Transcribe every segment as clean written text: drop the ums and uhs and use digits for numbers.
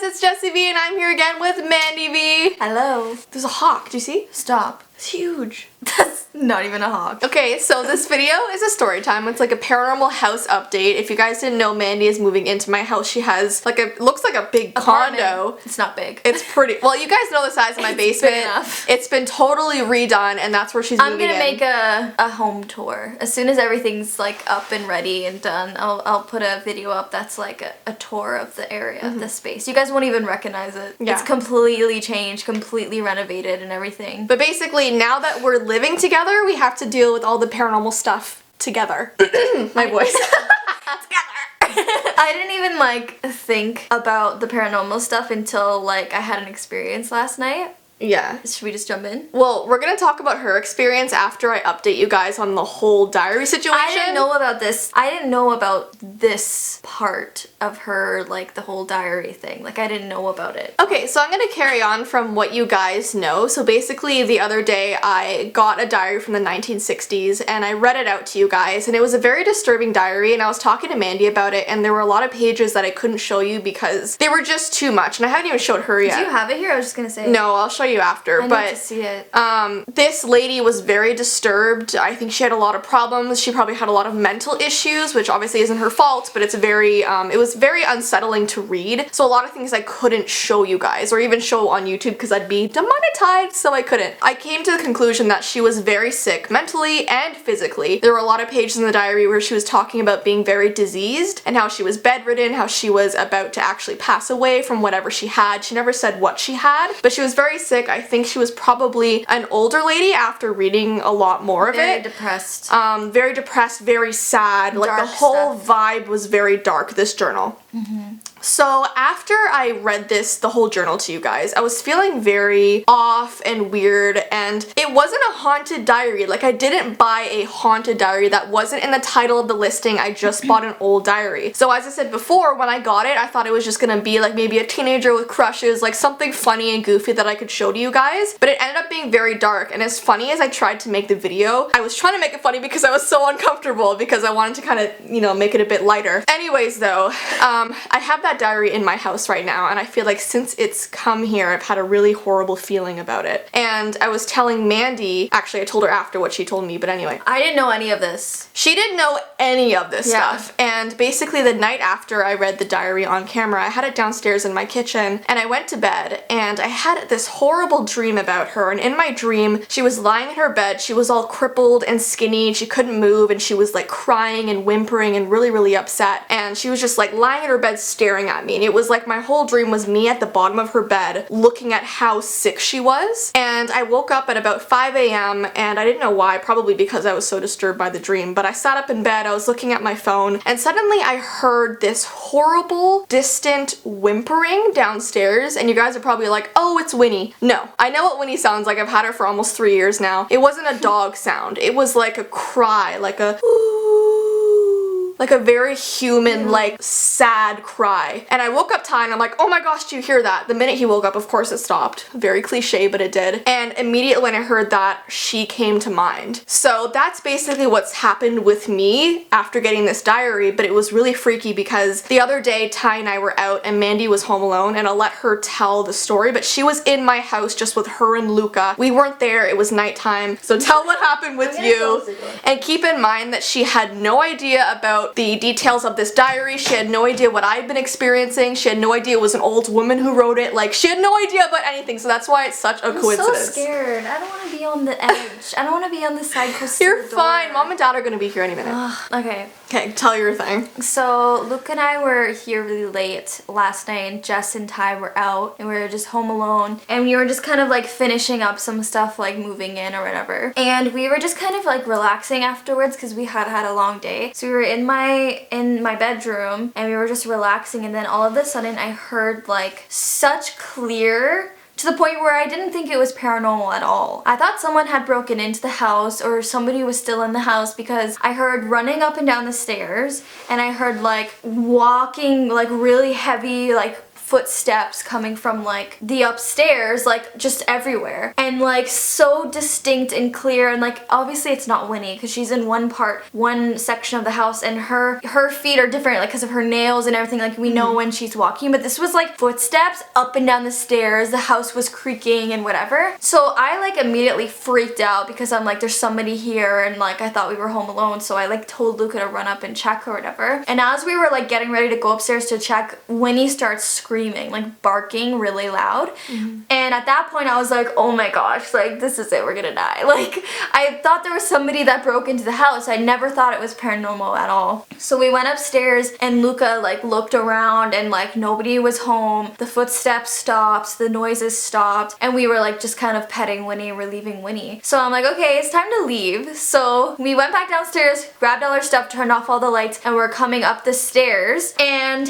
it's Jessii Vee and I'm here again with Mandy Vee. Hello. There's a hawk, do you see? Stop. It's huge. That's not even a hawk. Okay, so this video is a story time. It's like a paranormal house update. If you guys didn't know, Mandy is moving into my house. She has like looks like a big condo. It's not big. It's pretty, well, you guys know the size of my basement. Big enough. It's been totally redone and that's where she's moving in. I'm gonna make a home tour. As soon as everything's like up and ready and done, I'll put a video up that's like a tour of the area, the space. You guys won't even recognize it. Yeah. It's completely changed, completely renovated and everything. But basically, now that we're living together, we have to deal with all the paranormal stuff together. My voice. I didn't even like think about the paranormal stuff until like I had an experience last night. Yeah. Should we just jump in? Well, we're gonna talk about her experience after I update you guys on the whole diary situation. I didn't know about this. I didn't know about this part of her, like the whole diary thing. Like I didn't know about it. Okay, so I'm gonna carry on from what you guys know. So basically the other day I got a diary from the 1960s and I read it out to you guys and it was a very disturbing diary and I was talking to Mandy about it and there were a lot of pages that I couldn't show you because they were just too much and I haven't even showed her yet. Do you have it here? I was just gonna say. No, I'll show you after. I but need to see it. This lady was very disturbed. I think she had a lot of problems. She probably had a lot of mental issues, which obviously isn't her fault, but it's very it was very unsettling to read. So a lot of things I couldn't show you guys or even show on YouTube because I'd be demonetized, so I couldn't. I came to the conclusion that she was very sick mentally and physically. There were a lot of pages in the diary where she was talking about being very diseased and how she was bedridden, how she was about to actually pass away from whatever she had. She never said what she had, but she was very sick. I think she was probably an older lady after reading a lot more of it. Very depressed. Very depressed, very sad. Like the whole vibe was very dark, this journal. So after I read the whole journal to you guys, I was feeling very off and weird and it wasn't a haunted diary. Like I didn't buy a haunted diary. That wasn't in the title of the listing. I just bought an old diary. So as I said before, when I got it, I thought it was just gonna be like maybe a teenager with crushes, like something funny and goofy that I could show to you guys. But it ended up being very dark and as funny as I tried to make the video, I was trying to make it funny because I was so uncomfortable because I wanted to kind of, you know, make it a bit lighter. Anyways though, I have that diary in my house right now and I feel like since it's come here I've had a really horrible feeling about it. And I was telling Mandy, actually I told her after what she told me, but anyway. I didn't know any of this. She didn't know any of this stuff. And basically the night after I read the diary on camera, I had it downstairs in my kitchen and I went to bed and I had this horrible dream about her. And in my dream she was lying in her bed, she was all crippled and skinny and she couldn't move and she was like crying and whimpering and really upset and she was just like lying in her bed staring at me. And it was like my whole dream was me at the bottom of her bed looking at how sick she was. And I woke up at about 5 a.m. and I didn't know why, probably because I was so disturbed by the dream, but I sat up in bed, I was looking at my phone, and suddenly I heard this horrible, distant whimpering downstairs, and you guys are probably like, oh, it's Winnie. No, I know what Winnie sounds like. I've had her for almost 3 years now. It wasn't a dog sound. It was like a cry, like a like a very human, like sad cry. And I woke up Ty and I'm like, oh my gosh, do you hear that? The minute he woke up, of course it stopped. Very cliche, but it did. And immediately when I heard that, she came to mind. So that's basically what's happened with me after getting this diary, but it was really freaky because the other day Ty and I were out and Mandy was home alone and I'll let her tell the story, but she was in my house just with her and Luca. We weren't there, it was nighttime. So tell what happened with you. And keep in mind that she had no idea about the details of this diary. She had no idea what I'd been experiencing. She had no idea it was an old woman who wrote it. Like, she had no idea about anything, so that's why it's such a coincidence. I'm so scared. I don't want to be on the edge. I don't want to be on the side close to You're the door. fine. Mom and Dad are gonna be here any minute. Okay. Okay, tell your thing. So Luke and I were here really late last night and Jess and Ty were out and we were just home alone and we were just kind of like finishing up some stuff, like moving in or whatever. And we were just kind of like relaxing afterwards because we had had a long day. So we were in my bedroom and we were just relaxing and then all of a sudden I heard like such clear, to the point where I didn't think it was paranormal at all. I thought someone had broken into the house or somebody was still in the house because I heard running up and down the stairs and I heard like walking, like really heavy, like footsteps coming from like the upstairs, like just everywhere, and like so distinct and clear, and like obviously it's not Winnie because she's in one section of the house, and her feet are different like because of her nails and everything, like we know when she's walking, but this was like footsteps up and down the stairs, the house was creaking and whatever. So I like immediately freaked out because I'm like, there's somebody here, and like I thought we were home alone, so I like told Luca to run up and check or whatever. And as we were like getting ready to go upstairs to check, Winnie starts screaming, like barking really loud. And at that point I was like, oh my gosh, like this is it, we're gonna die. Like I thought there was somebody that broke into the house. I never thought it was paranormal at all. So we went upstairs and Luca like looked around and like nobody was home. The footsteps stopped, the noises stopped, and we were like just kind of petting Winnie, relieving Winnie. So I'm like, okay, it's time to leave. So we went back downstairs, grabbed all our stuff, turned off all the lights, and we're coming up the stairs, and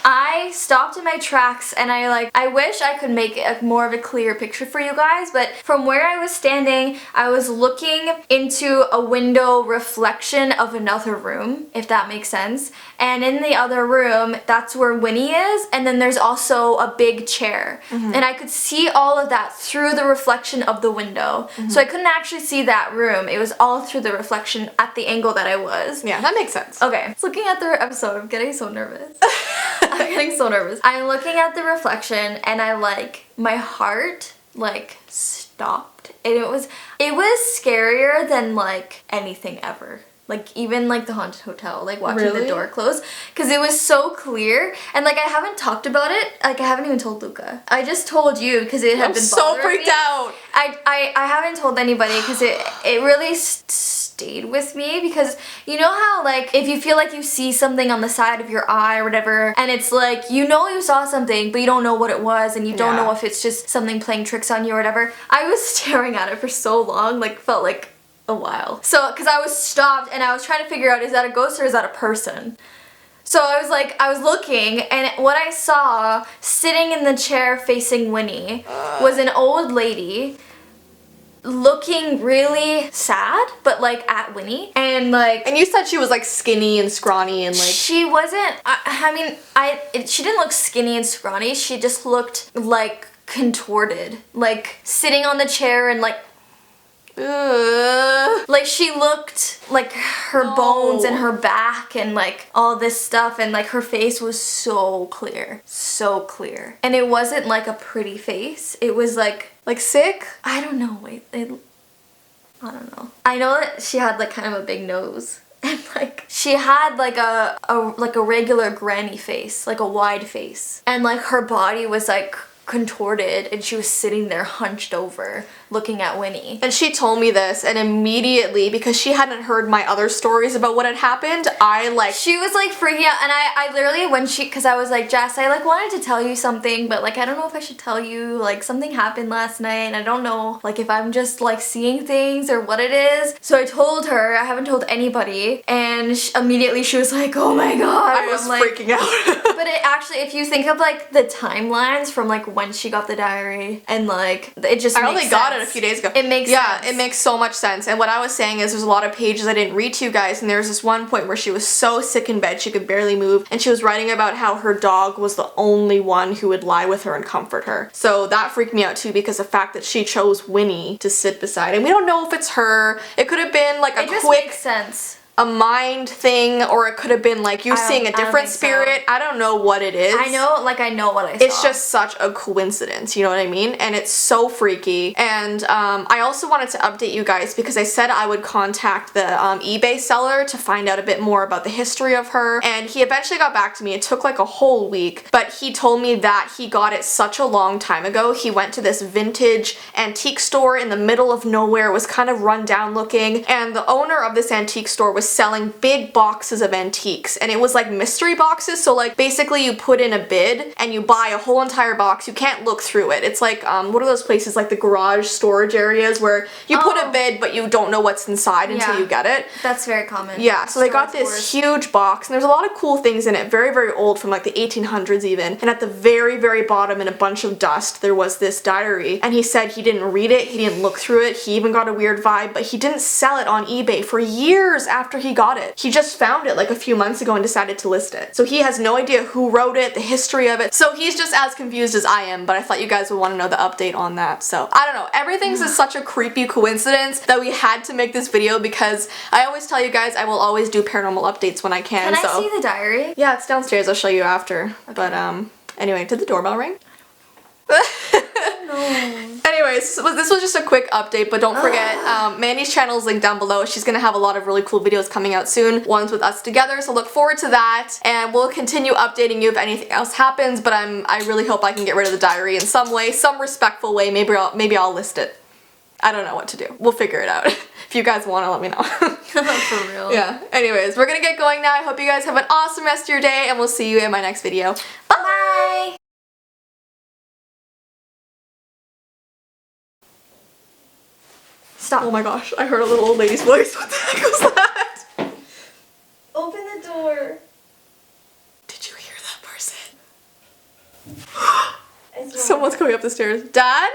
I stopped in my tracks, and I wish I could make it more of a clear picture for you guys, but from where I was standing, I was looking into a window reflection of another room, if that makes sense. And in the other room, that's where Winnie is, and then there's also a big chair. And I could see all of that through the reflection of the window. So I couldn't actually see that room. It was all through the reflection at the angle that I was. Yeah, that makes sense. Okay, so looking at the episode, I'm getting so nervous. I'm getting so nervous. I'm looking at the reflection and I like, my heart like stopped. And it was scarier than like anything ever. Like even like the haunted hotel, like watching the door close, because it was so clear. And like I haven't talked about it, like I haven't even told Luca. I just told you because it had been bothering me. I'm so freaked out. I haven't told anybody because it really stayed with me, because you know how like if you feel like you see something on the side of your eye or whatever, and it's like you know you saw something but you don't know what it was, and you don't know if it's just something playing tricks on you or whatever. I was staring at it for so long, like felt like a while. So, because I was stopped and I was trying to figure out, is that a ghost or is that a person? So I was looking, and what I saw sitting in the chair facing Winnie was an old lady looking really sad, but like at Winnie, and like, and you said she was like skinny and scrawny and like, she wasn't, she didn't look skinny and scrawny, she just looked like contorted, like sitting on the chair and like like she looked like her bones and her back and like all this stuff, and like her face was so clear, and it wasn't like a pretty face, it was like sick. I don't know, I don't know. I know that she had like kind of a big nose, and like she had like a regular granny face, like a wide face, and like her body was like contorted, and she was sitting there hunched over looking at Winnie. And she told me this, and immediately, because she hadn't heard my other stories about what had happened, she was like freaking out, and I literally, because I was like, Jess, I like wanted to tell you something, but like I don't know if I should tell you, like something happened last night and I don't know like if I'm just like seeing things or what it is. So I told her, I haven't told anybody, and immediately she was like, oh my god. I was freaking out. But it actually, if you think of like the timelines from like when she got the diary, and like it just I only got it a few days ago. It makes sense. It makes so much sense. And what I was saying is there's a lot of pages I didn't read to you guys, and there was this one point where she was so sick in bed she could barely move, and she was writing about how her dog was the only one who would lie with her and comfort her. So that freaked me out too, because the fact that she chose Winnie to sit beside, and we don't know if it's her. It could have been like a quick, makes sense. A mind thing, or it could have been like you seeing a different spirit. So. I don't know what it is. I know what I saw. It's just such a coincidence, you know what I mean? And it's so freaky. And I also wanted to update you guys because I said I would contact the eBay seller to find out a bit more about the history of her, and he eventually got back to me. It took like a whole week, but he told me that he got it such a long time ago. He went to this vintage antique store in the middle of nowhere. It was kind of run down looking, and the owner of this antique store was selling big boxes of antiques, and it was like mystery boxes. So like basically you put in a bid and you buy a whole entire box. You can't look through it. It's like what are those places, like the garage storage areas where you put a bid but you don't know what's inside until you get it. That's very common. Yeah, so they got this huge box, and there's a lot of cool things in it, very, very old, from like the 1800s even. And at the very, very bottom in a bunch of dust there was this diary, and he said he didn't read it, he didn't look through it, he even got a weird vibe, but he didn't sell it on eBay for years after he got it. He just found it like a few months ago and decided to list it. So he has no idea who wrote it, the history of it. So he's just as confused as I am, but I thought you guys would want to know the update on that. So I don't know. Everything's just such a creepy coincidence that we had to make this video because I always tell you guys I will always do paranormal updates when I can. Can I see the diary? Yeah, it's downstairs. I'll show you after. Okay. But anyway, did the doorbell ring? No. Anyways, this was just a quick update, but don't forget, Mandy's channel is linked down below. She's gonna have a lot of really cool videos coming out soon, ones with us together, so look forward to that, and we'll continue updating you if anything else happens, but I really hope I can get rid of the diary in some way, some respectful way. Maybe I'll list it. I don't know what to do. We'll figure it out. If you guys want to, let me know. For real. Yeah. Anyways, we're gonna get going now. I hope you guys have an awesome rest of your day, and we'll see you in my next video. Bye! Bye! Stop. Oh my gosh, I heard a little old lady's voice. What the heck was that? Open the door. Did you hear that person? Someone's coming up the stairs. Dad?